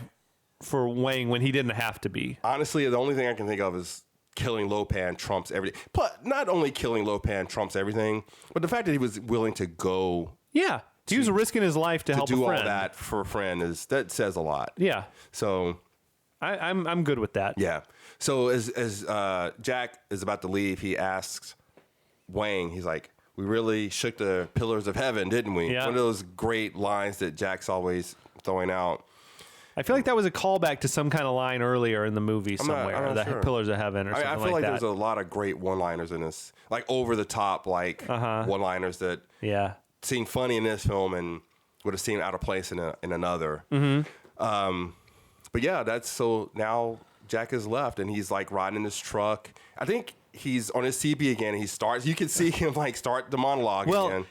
for Wang when he didn't have to be. Honestly, the only thing I can think of is killing Lopan trumps everything. But not only killing Lopan trumps everything, but the fact that he was willing to go. Yeah. He was risking his life to help a friend. To do all that for a friend that says a lot. Yeah. So I'm good with that. Yeah. So as Jack is about to leave, he asks Wang, he's like, "We really shook the pillars of heaven, didn't we?" Yeah. One of those great lines that Jack's always throwing out. I feel like that was a callback to some kind of line earlier in the movie somewhere, I'm not sure. Pillars of Heaven or something like that. I feel like there's a lot of great one-liners in this, like over the top, like one-liners that seem funny in this film and would have seemed out of place in another. But yeah, that's so now Jack is left and he's like riding in his truck. I think he's on his CB again. You can see him like start the monologue again.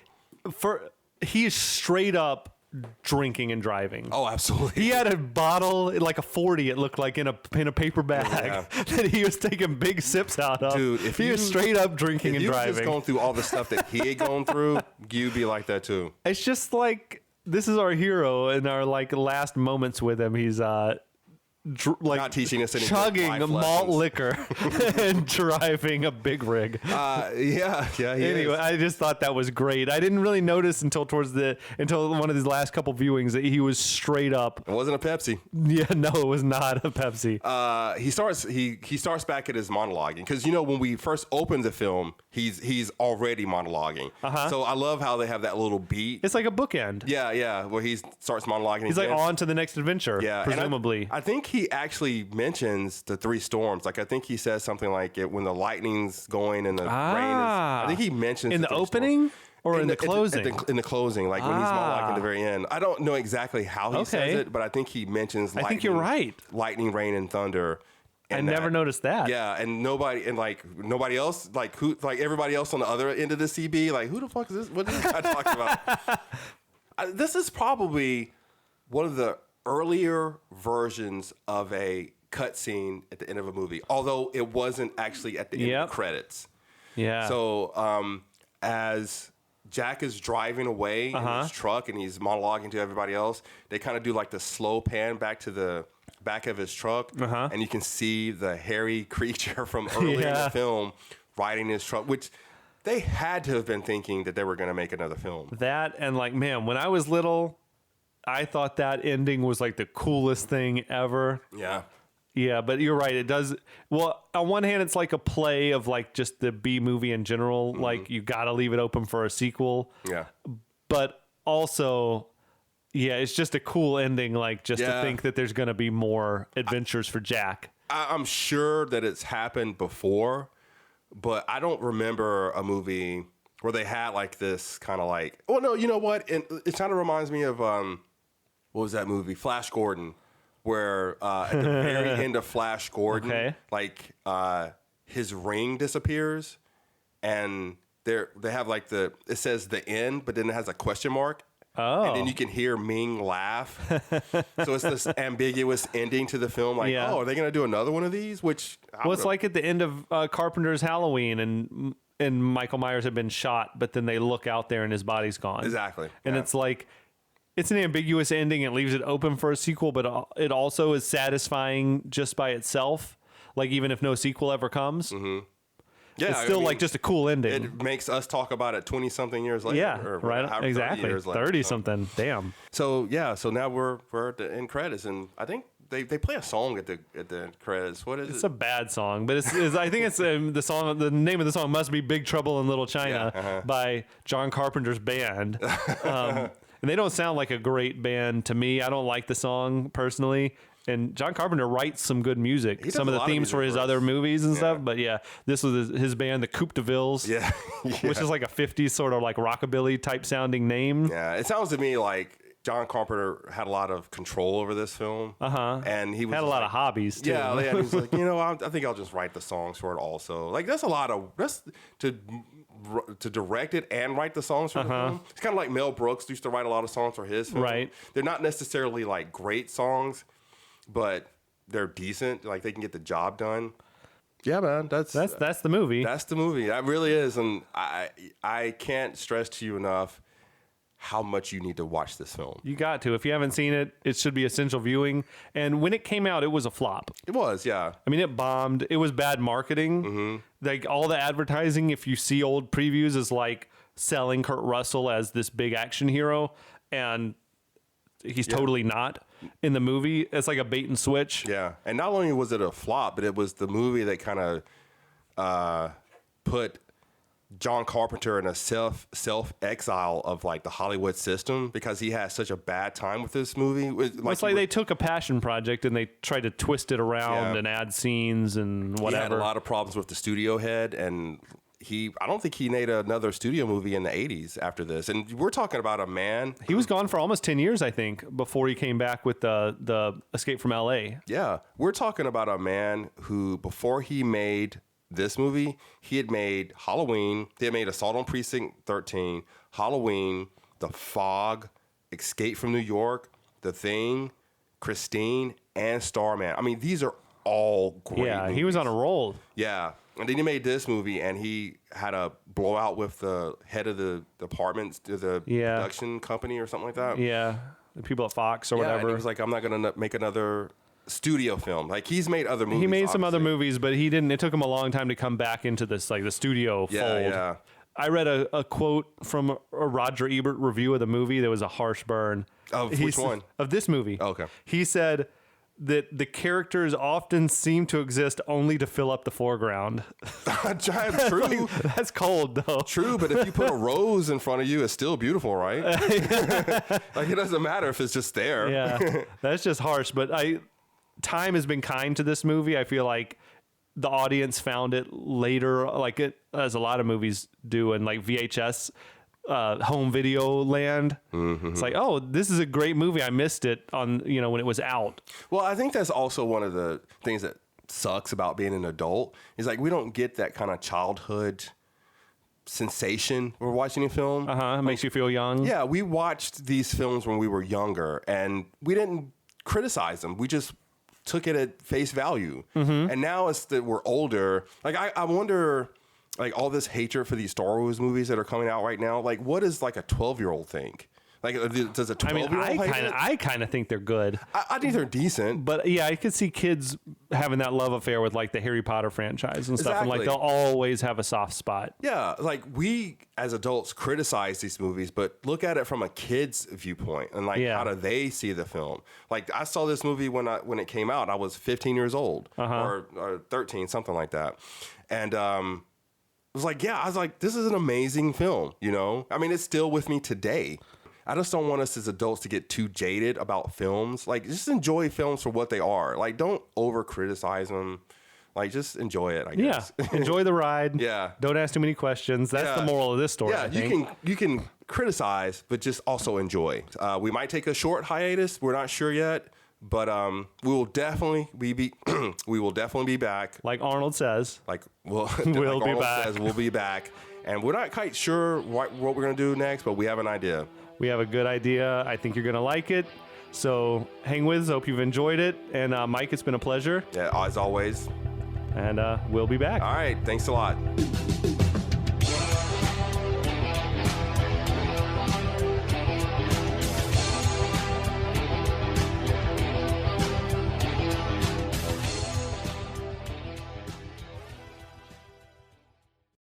He is straight up drinking and driving. Oh, absolutely. He had a bottle, like a 40, it looked like, in a paper bag that he was taking big sips out of. Dude, he was straight up drinking and driving. If you just going through all the stuff that he had gone through, you'd be like that too. It's just like, this is our hero in our like last moments with him. He's not teaching us any chugging malt liquor and driving a big rig. Yeah. Anyway, I just thought that was great. I didn't really notice until one of these last couple viewings that he was straight up. It wasn't a Pepsi. Yeah, no, it was not a Pepsi. He starts back at his monologuing because when we first opened the film, he's already monologuing. So I love how they have that little beat. It's like a bookend. Yeah, where he starts monologuing. He's like on to the next adventure. Yeah, presumably. I think he actually mentions the three storms. Like I think he says something like when the lightning's going and the rain is. I think he mentions in the opening or in the closing. In the closing, like when he's monologuing at the very end. I don't know exactly how he says it, but I think he mentions. I think you're right. Lightning, rain, and thunder. I never noticed that. Yeah, and nobody else, everybody else on the other end of the CB, like who the fuck is this? What is this guy talking about? This is probably one of the earlier versions of a cutscene at the end of a movie, although it wasn't actually at the end of the credits. Yeah. So as Jack is driving away in his truck and he's monologuing to everybody else, they kind of do like the slow pan back to the back of his truck, and you can see the hairy creature from earlier in the film riding his truck, which they had to have been thinking that they were going to make another film. That and when I was little, I thought that ending was like the coolest thing ever. Yeah. Yeah, but you're right. It does. Well, on one hand, it's like a play of like just the B movie in general. Like you got to leave it open for a sequel. Yeah. But also, yeah, it's just a cool ending. Like just to think that there's going to be more adventures for Jack. I'm sure that it's happened before, but I don't remember a movie where they had like this kind of like. Oh no, you know what? And it kind of reminds me of what was that movie? Flash Gordon, where at the very end of Flash Gordon, his ring disappears, and they have like it says the end, but then it has a question mark. Oh. And then you can hear Ming laugh. So it's this ambiguous ending to the film. Like, are they going to do another one of these? Which it's like at the end of Carpenter's Halloween, and Michael Myers had been shot, but then they look out there and his body's gone. Exactly. And it's like, it's an ambiguous ending. It leaves it open for a sequel, but it also is satisfying just by itself. Like even if no sequel ever comes. Mm-hmm. Yeah, it's still like just a cool ending. It makes us talk about it 20-something years later. Yeah, right. Exactly. 30-something. Damn. So now we're at the end credits, and I think they play a song at the end credits. What is it? It's a bad song, but it's I think it's the song. The name of the song must be "Big Trouble in Little China" by John Carpenter's band. And they don't sound like a great band to me. I don't like the song personally. And John Carpenter writes some good music. Some of the themes for his other movies and stuff. But this was his band, the Coupe de Villes, which is like a 50s sort of like rockabilly type sounding name. Yeah, it sounds to me like John Carpenter had a lot of control over this film. And he had a lot of hobbies too. Yeah, he was like, I think I'll just write the songs for it also. Like that's to direct it and write the songs for the film. It's kind of like Mel Brooks used to write a lot of songs for his film. Right. They're not necessarily like great songs, but they're decent. Like they can get the job done. Yeah, man. That's the movie. That's the movie. That really is. And I can't stress to you enough how much you need to watch this film. You got to. If you haven't seen it, it should be essential viewing. And when it came out, it was a flop. It was, yeah. I mean, it bombed. It was bad marketing. Mm-hmm. Like all the advertising, if you see old previews, is like selling Kurt Russell as this big action hero. And he's totally not in the movie. It's like a bait and switch. Yeah. And not only was it a flop, but it was the movie that kind of put John Carpenter in a self exile of like the Hollywood system because he had such a bad time with this movie. It's like they took a passion project and they tried to twist it around and add scenes and whatever. He had a lot of problems with the studio head, and I don't think he made another studio movie in the 80s after this. And we're talking about a man. He was gone for almost 10 years, I think, before he came back with the Escape from L.A. Yeah. We're talking about a man who, before he made this movie, he had made Halloween. He had made Assault on Precinct 13, Halloween, The Fog, Escape from New York, The Thing, Christine, and Starman. I mean, these are all great movies. He was on a roll. Yeah. And then he made this movie, and he had a blowout with the head of the department, the production company or something like that. Yeah, the people at Fox or whatever. And he was like, I'm not going to make another studio film. Like he's made other movies. He made some other obviously. movies, but he didn't. It took him a long time to come back into this, like the studio fold. Yeah. I read a quote from a Roger Ebert review of the movie that was a harsh burn. Of which one? Of this movie. Oh, okay. He said that the characters often seem to exist only to fill up the foreground. True. That's cold, though. True, but if you put a rose in front of you, it's still beautiful, right? Like it doesn't matter if it's just there. Yeah, that's just harsh. But time has been kind to this movie. I feel like the audience found it later, like it as a lot of movies do, in like VHS home video land. Mm-hmm. It's like, oh, this is a great movie. I missed it on when it was out. Well, I think that's also one of the things that sucks about being an adult is like we don't get that kind of childhood sensation when we're watching a film. It makes you feel young. Yeah, we watched these films when we were younger, and we didn't criticize them. We just took it at face value. Mm-hmm. And now it's that we're older. Like I wonder, like all this hatred for these Star Wars movies that are coming out right now. Like, what does like a 12-year-old think? Like, does a 12-year-old I kind of think they're good. I think they're decent. But yeah, I could see kids having that love affair with like the Harry Potter franchise and stuff. And like they'll always have a soft spot. Yeah, like we as adults criticize these movies, but look at it from a kid's viewpoint and like how do they see the film? Like I saw this movie when it came out. I was 15 years old or 13, something like that. And I was like, this is an amazing film, I mean, it's still with me today. I just don't want us as adults to get too jaded about films. Like, just enjoy films for what they are. Like, don't over criticize them. Like, just enjoy it, I guess. Yeah, enjoy the ride. Yeah. Don't ask too many questions. That's the moral of this story. Yeah, I think. you can criticize, but just also enjoy. We might take a short hiatus. We're not sure yet, but we will definitely be back. Like Arnold says. Like we'll like be back. Says, we'll be back, and we're not quite sure what we're gonna do next, but we have an idea. We have a good idea. I think you're going to like it. So hang with us. Hope you've enjoyed it. And Mike, it's been a pleasure. Yeah, as always. And we'll be back. All right. Thanks a lot.